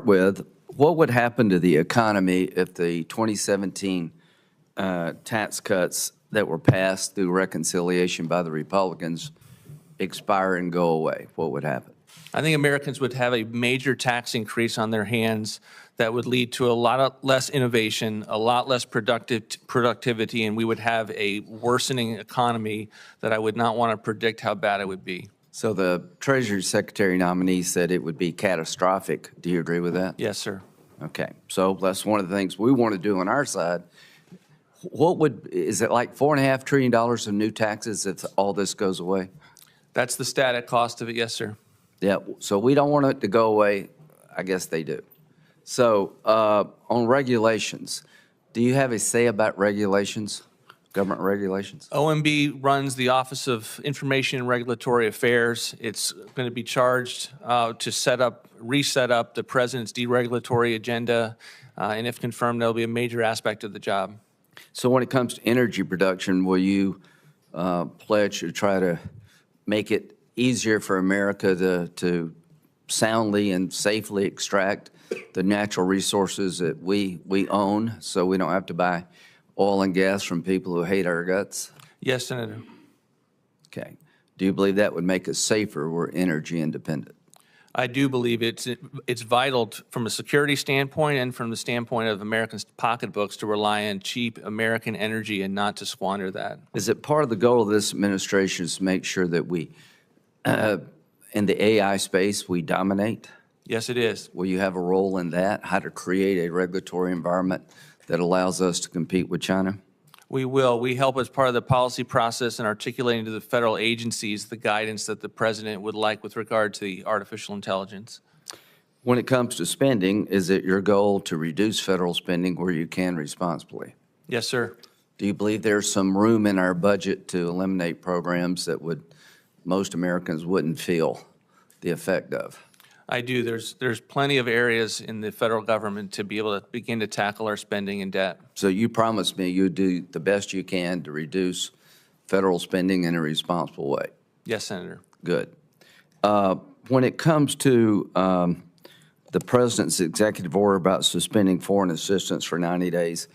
start with, what would happen to the economy if the 2017 tax cuts that were passed through reconciliation by the Republicans expire and go away? What would happen? I think Americans would have a major tax increase on their hands that would lead to a lot less innovation, a lot less productivity, and we would have a worsening economy that I would not want to predict how bad it would be. So the Treasury Secretary nominee said it would be catastrophic. Do you agree with that? Yes, sir. Okay, so that's one of the things we want to do on our side. Is it like $4.5 trillion of new taxes if all this goes away? That's the static cost of it, yes, sir. Yeah, so we don't want it to go away. I guess they do. So on regulations, do you have a say about regulations, government regulations? OMB runs the Office of Information and Regulatory Affairs. It's going to be charged to reset up the president's deregulatory agenda, and if confirmed, that'll be a major aspect of the job. So when it comes to energy production, will you pledge to try to make it easier for America to soundly and safely extract the natural resources that we own, so we don't have to buy oil and gas from people who hate our guts? Yes, Senator. Okay. Do you believe that would make us safer? We're energy independent. I do believe it's vital from a security standpoint and from the standpoint of Americans' pocketbooks to rely on cheap American energy and not to squander that. Is it part of the goal of this administration is to make sure that we, in the AI space, we dominate? Yes, it is. Will you have a role in that? How to create a regulatory environment that allows us to compete with China? We will. We help as part of the policy process in articulating to the federal agencies the guidance that the president would like with regard to the artificial intelligence. When it comes to spending, is it your goal to reduce federal spending where you can responsibly? Yes, sir. Do you believe there's some room in our budget to eliminate programs that most Americans wouldn't feel the effect of? I do. There's plenty of areas in the federal government to be able to begin to tackle our spending and debt. So you promised me you'd do the best you can to reduce federal spending in a responsible way. Yes, Senator. Good. When it comes to the president's executive order about suspending foreign assistance for 90 days,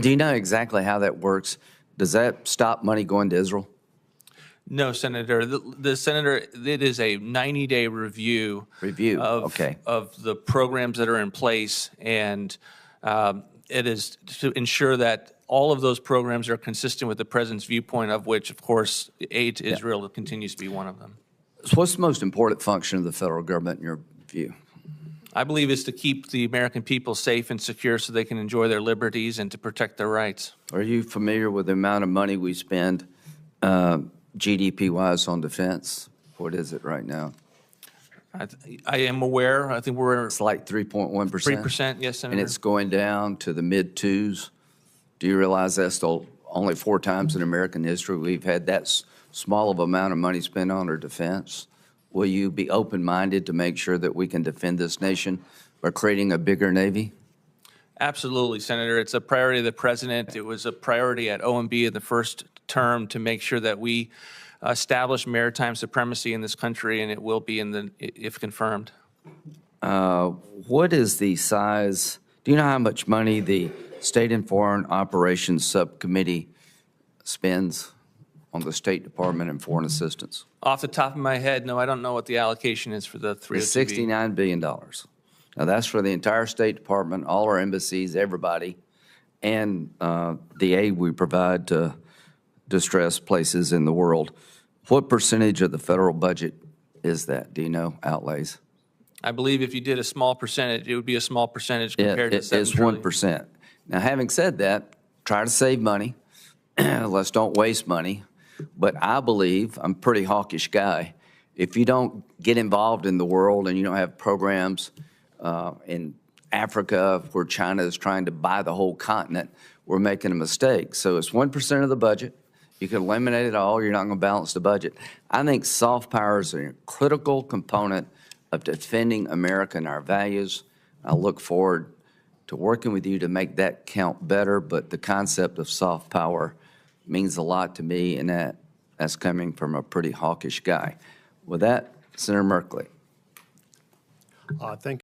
do you know exactly how that works? Does that stop money going to Israel? No, Senator. The Senator, it is a 90-day review of the programs that are in place, and it is to ensure that all of those programs are consistent with the president's viewpoint, of which, of course, aid to Israel continues to be one of them. So what's the most important function of the federal government in your view? I believe it's to keep the American people safe and secure so they can enjoy their liberties and to protect their rights. Are you familiar with the amount of money we spend GDP-wise on defense? What is it right now? I am aware. I think it's like 3.1%. 3%, yes, Senator. And it's going down to the mid-2s. Do you realize that's only 4 times in American history we've had that small of amount of money spent on our defense? Will you be open-minded to make sure that we can defend this nation by creating a bigger Navy? Absolutely, Senator. It's a priority of the president. It was a priority at OMB in the first term to make sure that we establish maritime supremacy in this country, and it will be if confirmed. What is the size? Do you know how much money the State and Foreign Operations Subcommittee spends on the State Department and foreign assistance? Off the top of my head, no, I don't know what the allocation is for the 302B. It's $69 billion. Now, that's for the entire State Department, all our embassies, everybody, and the aid we provide to distressed places in the world. What percentage of the federal budget is that? Do you know, outlays? I believe if you did a small percentage, it would be a small percentage compared to 7 trillion. It's 1%. Now, having said that, try to save money. Let's don't waste money. But I believe, I'm a pretty hawkish guy, if you don't get involved in the world and you don't have programs in Africa where China is trying to buy the whole continent, we're making a mistake. So it's 1% of the budget. You can eliminate it all. You're not going to balance the budget. I think soft power is a critical component of defending America and our values. I look forward to working with you to make that count better, but the concept of soft power means a lot to me, and that's coming from a pretty hawkish guy. With that, Senator Merkley. Thank you.